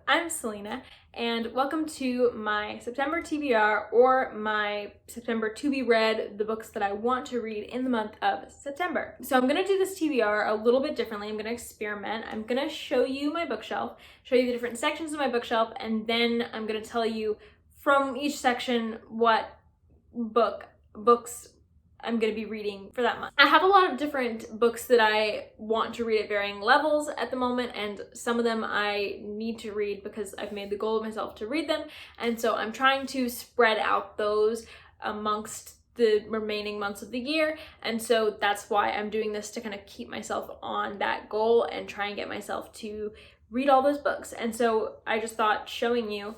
I'm Selena, and welcome to my September TBR, or my September to be read, the books that I want to read in the month of September. So I'm going to do this TBR a little bit differently. I'm going to experiment. I'm going to show you my bookshelf, show you the different sections of my bookshelf, and then I'm going to tell you from each section what books I'm going to be reading for that month. I have a lot of different books that I want to read at varying levels at the moment, and some of them I need to read because I've made the goal of myself to read them, and so I'm trying to spread out those amongst the remaining months of the year, and so that's why I'm doing this, to kind of keep myself on that goal and try and get myself to read all those books. And so I just thought showing you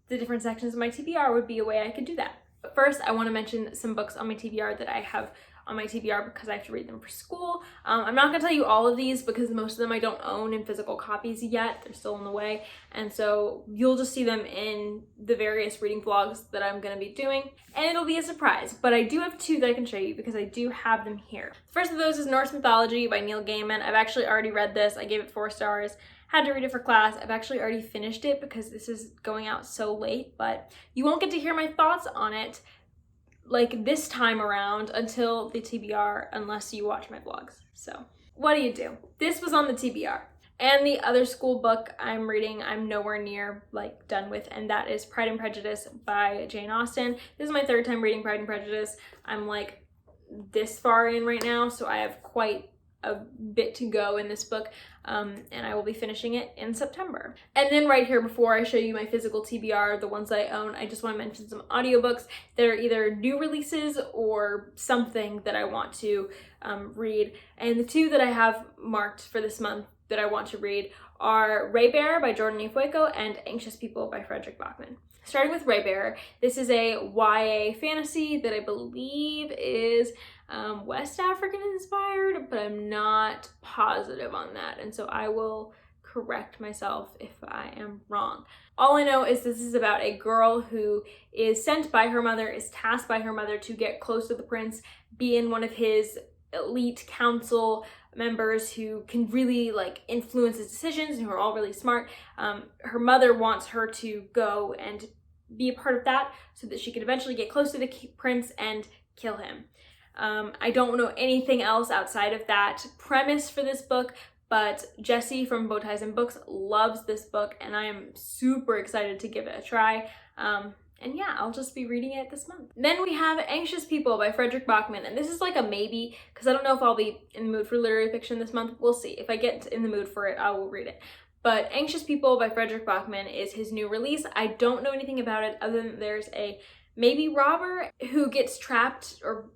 the different sections of my TBR would be a way I could do that. But first, I want to mention some books on my TBR that I have on my TBR because I have to read them for school. I'm not going to tell you all of these because most of them I don't own in physical copies yet. They're still on the way. And so you'll just see them in the various reading vlogs that I'm going to be doing. And it'll be a surprise. But I do have two that I can show you because I do have them here. The first of those is Norse Mythology by Neal Gaiman. I've actually already read this. I gave it 4 stars. Had to read it for class. I've actually already finished it because this is going out so late, but you won't get to hear my thoughts on it like this time around until the TBR, unless you watch my vlogs. So what do? This was on the TBR. And the other school book I'm reading, I'm nowhere near done with, and that is Pride and Prejudice by Jane Austen. This is my 3rd time reading Pride and Prejudice. I'm this far in right now, so I have quite a bit to go in this book, and I will be finishing it in September. And then right here, before I show you my physical TBR, the ones that I own, I just want to mention some audiobooks that are either new releases or something that I want to read. And the 2 that I have marked for this month that I want to read are Raybearer by Jordan Ifueko and Anxious People by Fredrik Backman. Starting with Raybearer, this is a YA fantasy that I believe is West African inspired, but I'm not positive on that, and so I will correct myself if I am wrong. All I know is this is about a girl who is sent by her mother, is tasked by her mother to get close to the prince, be in one of his elite council members who can really influence his decisions and who are all really smart. Her mother wants her to go and be a part of that so that she can eventually get close to the prince and kill him. I don't know anything else outside of that premise for this book, but Jessie from Bow Ties and Books loves this book, and I am super excited to give it a try. And yeah, I'll just be reading it this month. Then we have Anxious People by Fredrik Backman, and this is a maybe, because I don't know if I'll be in the mood for literary fiction this month. We'll see. If I get in the mood for it, I will read it. But Anxious People by Fredrik Backman is his new release. I don't know anything about it other than there's a maybe robber who gets trapped, or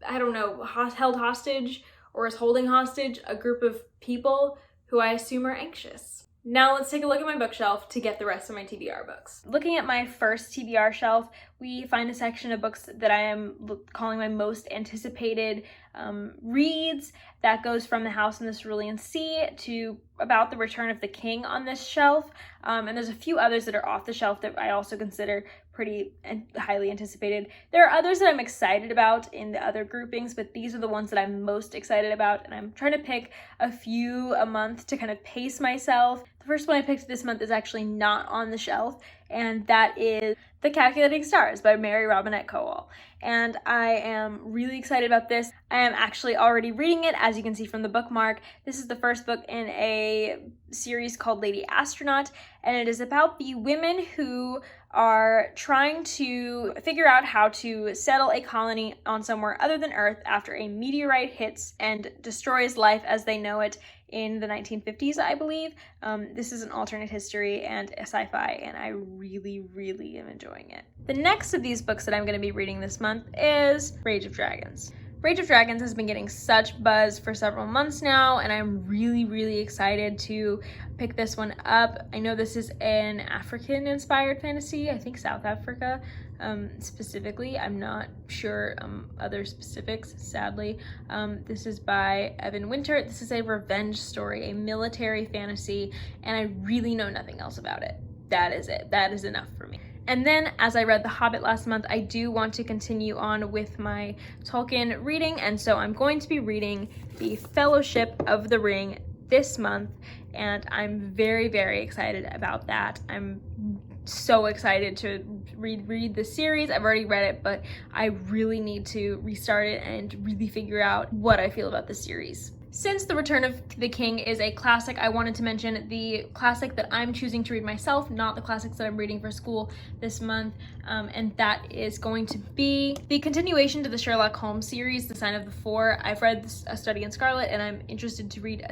I don't know, held hostage, or is holding hostage a group of people who I assume are anxious. Now let's take a look at my bookshelf to get the rest of my TBR books. Looking at my first TBR shelf, we find a section of books that I am calling my most anticipated reads. That goes from The House in the Cerulean Sea to About the Return of the King on this shelf. And there's a few others that are off the shelf that I also consider pretty and highly anticipated. There are others that I'm excited about in the other groupings, but these are the ones that I'm most excited about, and I'm trying to pick a few a month to kind of pace myself. The first one I picked this month is actually not on the shelf, and that is The Calculating Stars by Mary Robinette Kowal. And I am really excited about this. I am actually already reading it, as you can see from the bookmark. This is the first book in a series called Lady Astronaut, and it is about the women who are trying to figure out how to settle a colony on somewhere other than Earth after a meteorite hits and destroys life as they know it in the 1950s, I believe. This is an alternate history and a sci-fi, and I really, really am enjoying it. The next of these books that I'm going to be reading this month is Rage of Dragons. Rage of Dragons has been getting such buzz for several months now, and I'm really, really excited to pick this one up. I know this is an African-inspired fantasy, I think South Africa specifically. I'm not sure other specifics, sadly. This is by Evan Winter. This is a revenge story, a military fantasy, and I really know nothing else about it. That is it. That is enough for me. And then, as I read The Hobbit last month, I do want to continue on with my Tolkien reading, and so I'm going to be reading The Fellowship of the Ring this month, and I'm very, very excited about that. I'm so excited to read the series. I've already read it, but I really need to restart it and really figure out what I feel about the series. Since The Return of the King is a classic, I wanted to mention the classic that I'm choosing to read myself, not the classics that I'm reading for school this month, and that is going to be the continuation to the Sherlock Holmes series, The Sign of the Four. I've read A Study in Scarlet, and I'm interested to read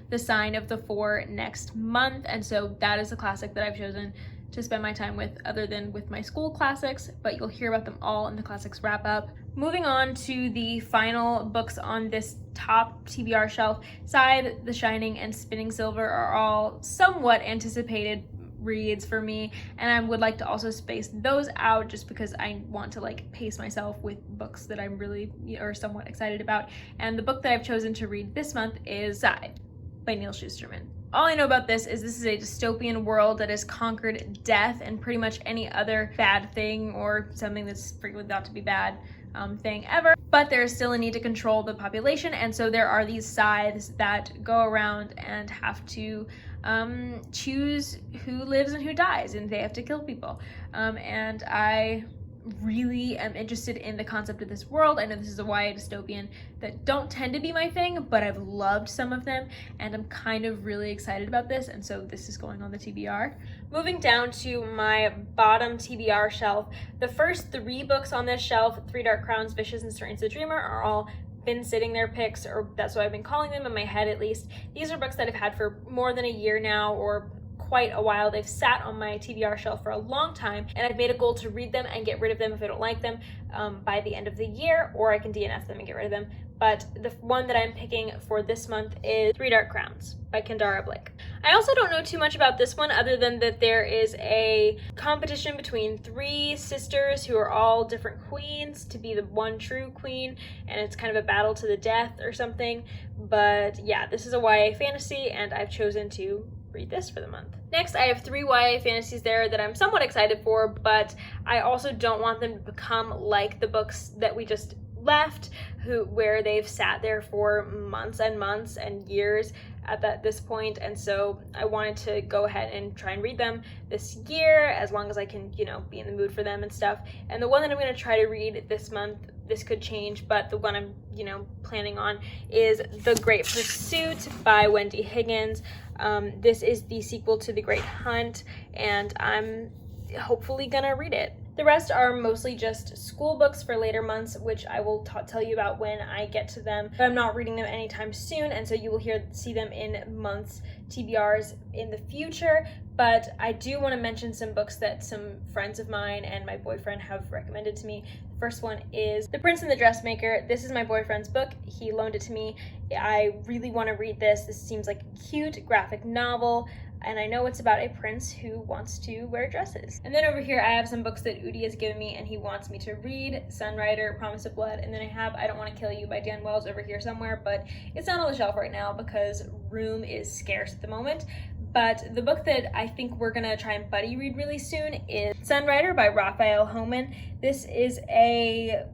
The Sign of the Four next month, and so that is a classic that I've chosen to spend my time with, other than with my school classics, but you'll hear about them all in the classics wrap up. Moving on to the final books on this top TBR shelf, Scythe, The Shining, and Spinning Silver are all somewhat anticipated reads for me, and I would like to also space those out just because I want to like pace myself with books that I'm really or somewhat excited about. And the book that I've chosen to read this month is Scythe by Neal Shusterman. All I know about this is a dystopian world that has conquered death and pretty much any other bad thing or something that's frequently thought to be bad thing ever, but there is still a need to control the population, and so there are these scythes that go around and have to choose who lives and who dies, and they have to kill people. And I really am interested in the concept of this world. I know this is a YA dystopian that don't tend to be my thing, but I've loved some of them, and I'm kind of really excited about this, and so this is going on the TBR. Moving down to my bottom TBR shelf, the first 3 books on this shelf, Three Dark Crowns, Vicious, and Strange the Dreamer, are all been sitting there picks, or that's what I've been calling them in my head at least. These are books that I've had for more than a year now, or quite a while. They've sat on my TBR shelf for a long time, and I've made a goal to read them and get rid of them if I don't like them by the end of the year, or I can DNF them and get rid of them. But the one that I'm picking for this month is Three Dark Crowns by Kendare. I also don't know too much about this one other than that there is a competition between 3 sisters who are all different queens to be the one true queen, and it's kind of a battle to the death or something. But yeah, this is a YA fantasy, and I've chosen to read this for the month. Next, I have 3 YA fantasies there that I'm somewhat excited for, but I also don't want them to become like the books that we just left, where they've sat there for months and months and years at this point, and so I wanted to go ahead and try and read them this year as long as I can, be in the mood for them and stuff. And the one that I'm going to try to read this month, this could change, but the one I'm, planning on is The Great Pursuit by Wendy Higgins. This is the sequel to The Great Hunt, and I'm hopefully gonna read it. The rest are mostly just school books for later months, which I will tell you about when I get to them. But I'm not reading them anytime soon, and so you will see them in months TBRs in the future. But I do want to mention some books that some friends of mine and my boyfriend have recommended to me. The first one is The Prince and the Dressmaker. This is my boyfriend's book. He loaned it to me. I really want to read this. This seems like a cute graphic novel, and I know it's about a prince who wants to wear dresses. And then over here I have some books that Udi has given me and he wants me to read: SunRider, Promise of Blood, and then I have I Don't Want to Kill You by Dan Wells over here somewhere, but it's not on the shelf right now because room is scarce at the moment. But the book that I think we're gonna try and buddy read really soon is SunRider by Rafael Hohmann. This is a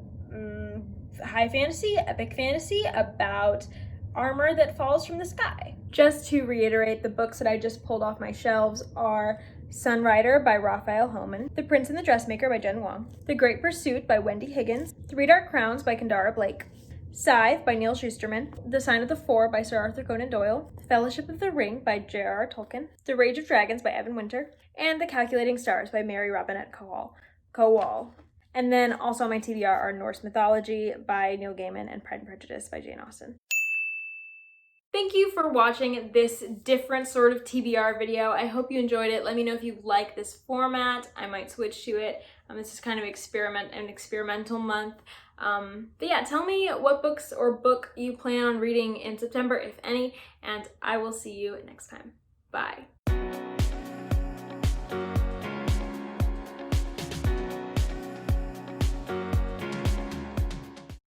high fantasy, epic fantasy about armor that falls from the sky. Just to reiterate, the books that I just pulled off my shelves are SunRider by Rafael Hohmann, The Prince and the Dressmaker by Jen Wang, The Great Pursuit by Wendy Higgins, Three Dark Crowns by Kendare Blake, Scythe by Neal Shusterman, The Sign of the Four by Sir Arthur Conan Doyle, Fellowship of the Ring by J.R.R. Tolkien, The Rage of Dragons by Evan Winter, and The Calculating Stars by Mary Robinette Kowal. And then also on my TBR are Norse Mythology by Neil Gaiman and Pride and Prejudice by Jane Austen. Thank you for watching this different sort of TBR video. I hope you enjoyed it. Let me know if you like this format. I might switch to it. This is kind of an experimental month. But yeah, tell me what books or book you plan on reading in September, if any, and I will see you next time. Bye.